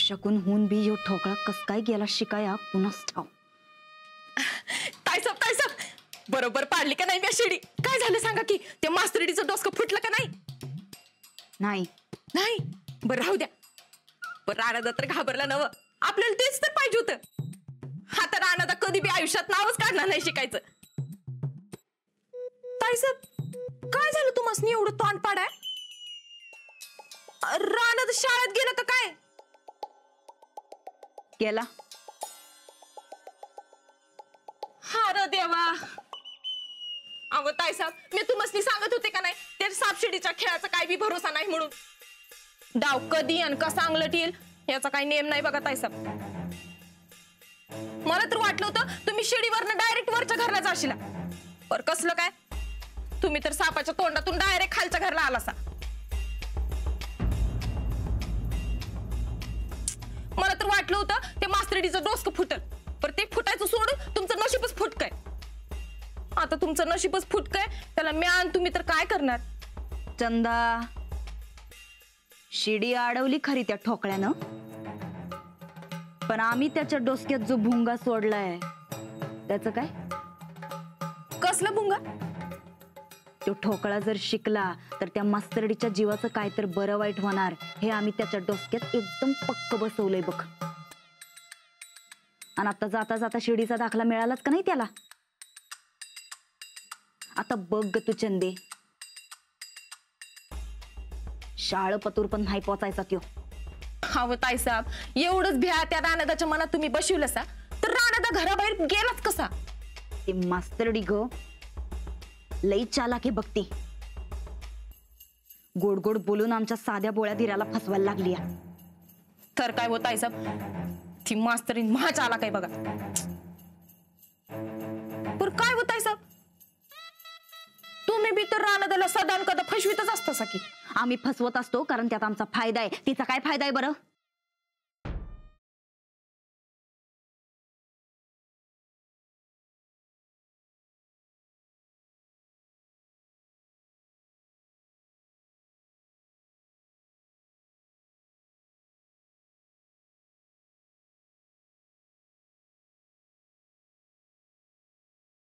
अपशकुन होऊन बी यो ठोकळा कस काय गेला शिकाया पुनच ठाव. तायसाब बरोबर पाडली का नाही मी शिडी? काय झालं सांगा की त्या मास्तरीडीचं डोसकं फुटलं का नाही? नाही नाही बरं राहू द्या. बरं राणादा तर घाबरला नव, आपल्याला तेच तर पाहिजे होतं. हा तर राणादा कधी बी आयुष्यात नावच काढणार नाही शिकायचं. ताईसाब काय झालं तुम्हाला एवढं तोंड पाडाय? राणादा शाळेत गेलं का काय? गेला. हा र देवा. अहो ताईसाब मी तुम्हाला सांगत होते का नाही त्या सापशिडीच्या खेळाचा काय बी भरोसा नाही म्हणून. डाव कधी आणि कसा अंगलट येईल याचा काही नेम नाही बघा ताईसाब. मला तर वाटलं होतं तुम्ही शिडीवरनं डायरेक्ट वरच्या घरला जाशीला, पर कसलं काय तुम्ही तर सापाच्या तोंडातून डायरेक्ट खालच्या घरला आलासा. मला तर वाटलं होतं ते मास्तरीडीचं डोसकं फुटल, पर ते फुटायचं सोडून तुमचं नशीबच फुटकय. आता तुमचं नशीबच फुटकय त्याला म्यान तुम्ही तर काय करणार? चंदा शिडी अडवली खरी त्या ठोकळ्यानं, पण आम्ही त्याच्या डोसक्यात जो भुंगा सोडलाय त्याचं काय? कसलं भुंगा? तो ठोकळा जर शिकला तर त्या मास्तरडीच्या जीवाचं काय तर बरं वाईट होणार हे आम्ही त्याच्या डोसक्यात एकदम पक्क बसवलंय बघ. आणि आता जाता जाता शिडीचा दाखला मिळालाच का नाही त्याला? आता बघ ग तू चंदे, शाळपतूर पण नाही पोचायचा त्यो. अहो ताईसाब एवढंच भ्या त्या राणादाच्या मनात तुम्ही बसवलंसा तर राणादा घराबाहेर गेलाच कसा? ते मास्तरडी ग लई चालाक आहे बघती. गोड गोड बोलून आमच्या साध्या बोळ्या धीराला फसवायला लागली. तर काय होत ताईसाब ती मास्तरीन महाच आला काय बघा. पर काय होत ताईसाब तुम्ही बी तर राणादाला सदान कदा फसवीतच असता की. आम्ही फसवत असतो कारण त्यात आमचा फायदा आहे. तिचा काय फायदा आहे बरं?